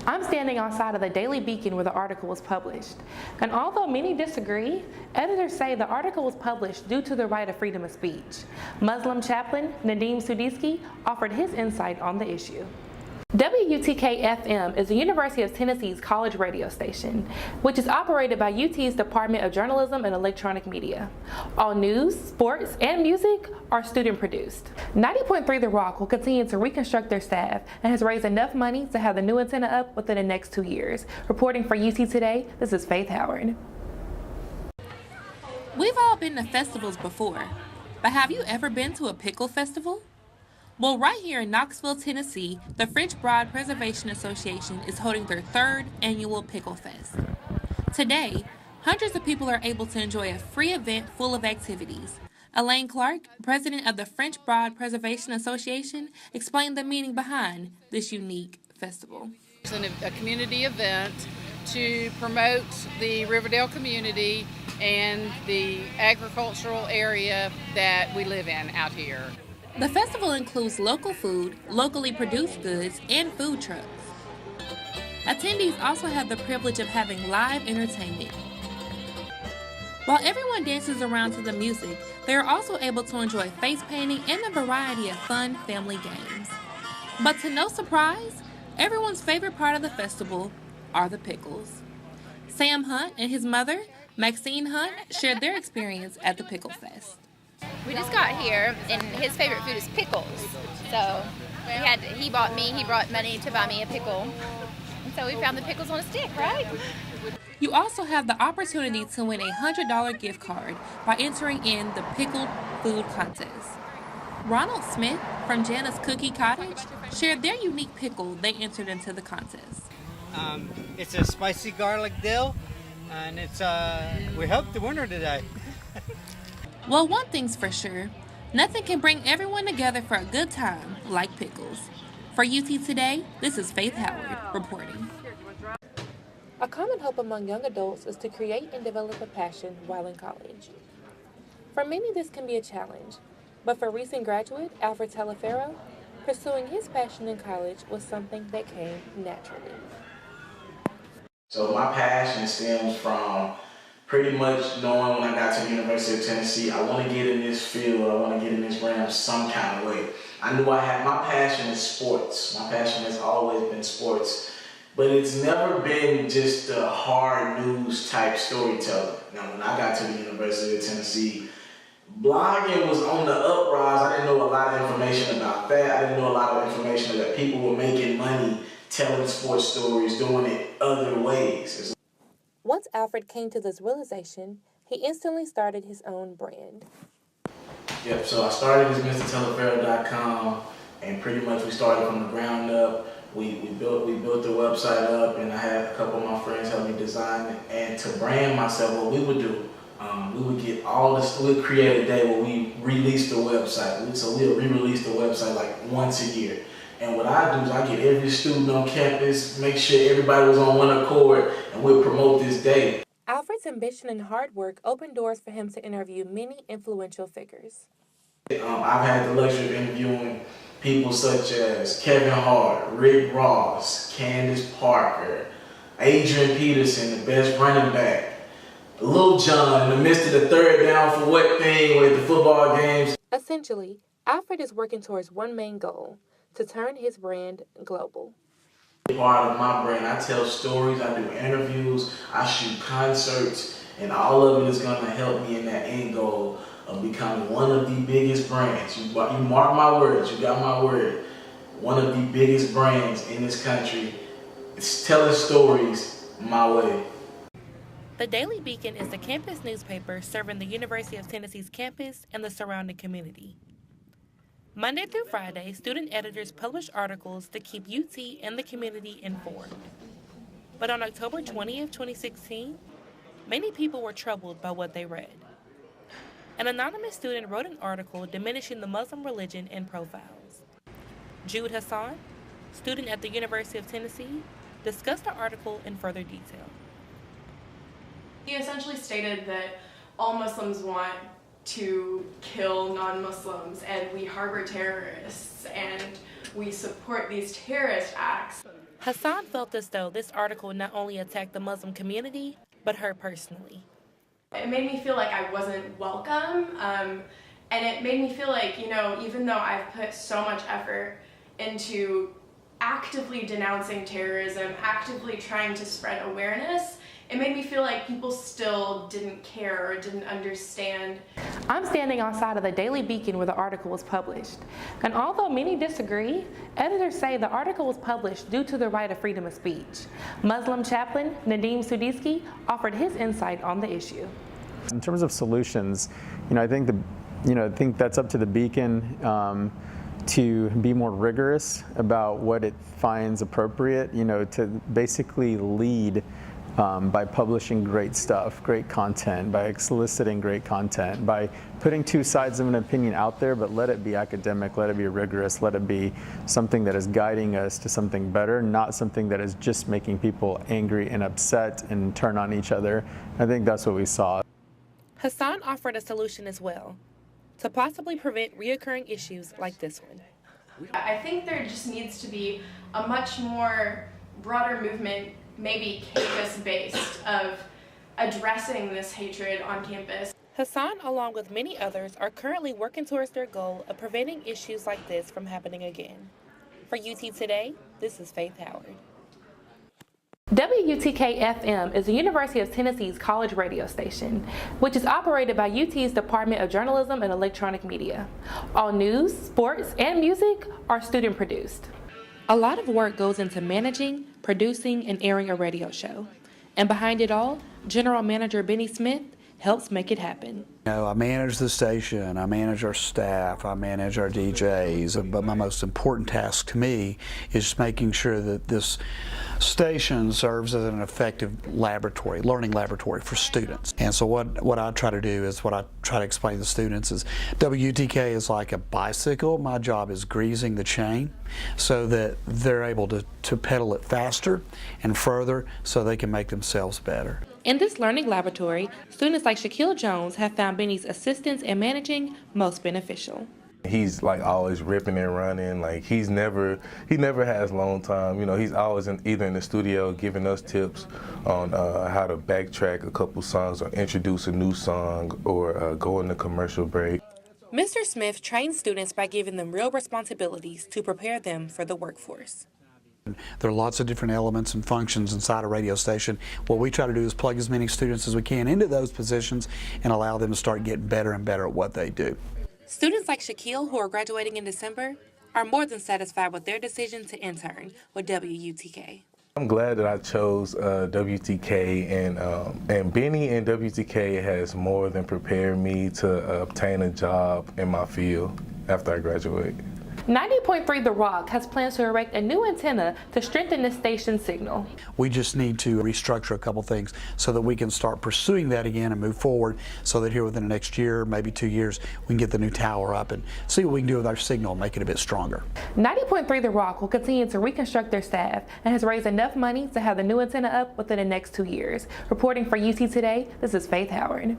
I'm standing outside of the Daily Beacon where the article was published. And although many disagree, editors say the article was published due to the right of freedom of speech. Muslim chaplain Nadeem Sudisky offered his insight on the issue. WUTK-FM is the University of Tennessee's college radio station, which is operated by UT's Department of Journalism and Electronic Media. All news, sports, and music are student-produced. 90.3 The Rock will continue to reconstruct their staff and has raised enough money to have the new antenna up within the next 2 years. Reporting for UT Today, this is Faith Howard. We've all been to festivals before, but have you ever been to a pickle festival? Well, right here in Knoxville, Tennessee, the French Broad Preservation Association is holding their 3rd annual Pickle Fest. Today, hundreds of people are able to enjoy a free event full of activities. Elaine Clark, president of the French Broad Preservation Association, explained the meaning behind this unique festival. It's a community event to promote the Riverdale community and the agricultural area that we live in out here. The festival includes local food, locally produced goods, and food trucks. Attendees also have the privilege of having live entertainment. While everyone dances around to the music, they are also able to enjoy face painting and a variety of fun family games. But to no surprise, everyone's favorite part of the festival are the pickles. Sam Hunt and his mother, Maxine Hunt, shared their experience at the Pickle Fest. We just got here, and his favorite food is pickles. So he brought money to buy me a pickle. And so we found the pickles on a stick, right? You also have the opportunity to win a $100 gift card by entering in the Pickled Food Contest. Ronald Smith from Jana's Cookie Cottage shared their unique pickle they entered into the contest. It's a spicy garlic dill, and we hope the winner today. Well, one thing's for sure, nothing can bring everyone together for a good time like pickles. For UT Today, this is Faith Howard reporting. A common hope among young adults is to create and develop a passion while in college. For many, this can be a challenge, but for recent graduate Alfred Talaferro, pursuing his passion in college was something that came naturally. So my passion stems from pretty much knowing when I got to the University of Tennessee, I want to get in this field, I want to get in this realm some kind of way. I knew I had, my passion is sports. My passion has always been sports, but it's never been just a hard news type storytelling. Now, when I got to the University of Tennessee, blogging was on the uprise. I didn't know a lot of information about that. I didn't know a lot of information that people were making money telling sports stories, doing it other ways. Once Alfred came to this realization, he instantly started his own brand. Yep, so I started as MrTalaferro.com, and pretty much we started from the ground up. We built the website up, and I had a couple of my friends help me design it. And to brand myself, what we would do, we would get all this, we'd create a day where we release the website. So we'll re-release the website like once a year. And what I do is I get every student on campus, make sure everybody was on one accord, and we'll promote this day. Alfred's ambition and hard work opened doors for him to interview many influential figures. I've had the luxury of interviewing people such as Kevin Hart, Rick Ross, Candace Parker, Adrian Peterson, the best running back, Lil Jon in the midst of the third down for what thing with the football games. Essentially, Alfred is working towards one main goal: to turn his brand global. Part of my brand, I tell stories, I do interviews, I shoot concerts, and all of it is going to help me in that end goal of becoming one of the biggest brands. You mark my words, you got my word. One of the biggest brands in this country is telling stories my way. The Daily Beacon is the campus newspaper serving the University of Tennessee's campus and the surrounding community. Monday through Friday, student editors publish articles to keep UT and the community informed. But on October 20th, 2016, many people were troubled by what they read. An anonymous student wrote an article diminishing the Muslim religion in profiles. Jude Hassan, student at the University of Tennessee, discussed the article in further detail. He essentially stated that all Muslims want to kill non-Muslims, and we harbor terrorists, and we support these terrorist acts. Hassan felt as though this article not only attacked the Muslim community, but her personally. It made me feel like I wasn't welcome, and it made me feel like, you know, even though I've put so much effort into actively denouncing terrorism, actively trying to spread awareness, it made me feel like people still didn't care or didn't understand. I'm standing outside of the Daily Beacon where the article was published. And although many disagree, editors say the article was published due to the right of freedom of speech. Muslim chaplain Nadim Sudiski offered his insight on the issue. In terms of solutions, I think that's up to the Beacon to be more rigorous about what it finds appropriate, to basically lead by publishing great stuff, great content, by soliciting great content, by putting two sides of an opinion out there, but let it be academic, let it be rigorous, let it be something that is guiding us to something better, not something that is just making people angry and upset and turn on each other. I think that's what we saw. Hassan offered a solution as well, to possibly prevent reoccurring issues like this one. I think there just needs to be a much more broader movement, maybe campus-based, of addressing this hatred on campus. Hassan, along with many others, are currently working towards their goal of preventing issues like this from happening again. For UT Today, this is Faith Howard. WUTK-FM is the University of Tennessee's college radio station, which is operated by UT's Department of Journalism and Electronic Media. All news, sports, and music are student-produced. A lot of work goes into managing, producing, and airing a radio show. And behind it all, General Manager Benny Smith helps make it happen. I manage the station, I manage our staff, I manage our DJs, but my most important task to me is just making sure that this station serves as an effective laboratory, learning laboratory for students. And so what I try to do is, what I try to explain to students is, WUTK is like a bicycle. My job is greasing the chain so that they're able to pedal it faster and further so they can make themselves better. In this learning laboratory, students like Shaquille Jones have found Benny's assistance in managing most beneficial. He's like always ripping and running. Like he never has long time. He's always either in the studio giving us tips on how to backtrack a couple songs or introduce a new song or go in the commercial break. Mr. Smith trains students by giving them real responsibilities to prepare them for the workforce. There are lots of different elements and functions inside a radio station. What we try to do is plug as many students as we can into those positions and allow them to start getting better and better at what they do. Students like Shaquille, who are graduating in December, are more than satisfied with their decision to intern with WUTK. I'm glad that I chose WTK, and Benny and WTK has more than prepared me to obtain a job in my field after I graduate. 90.3 The Rock has plans to erect a new antenna to strengthen the station's signal. We just need to restructure a couple things so that we can start pursuing that again and move forward, so that here within the next year, maybe 2 years, we can get the new tower up and see what we can do with our signal and make it a bit stronger. 90.3 The Rock will continue to reconstruct their staff and has raised enough money to have the new antenna up within the next 2 years. Reporting for UT Today, this is Faith Howard.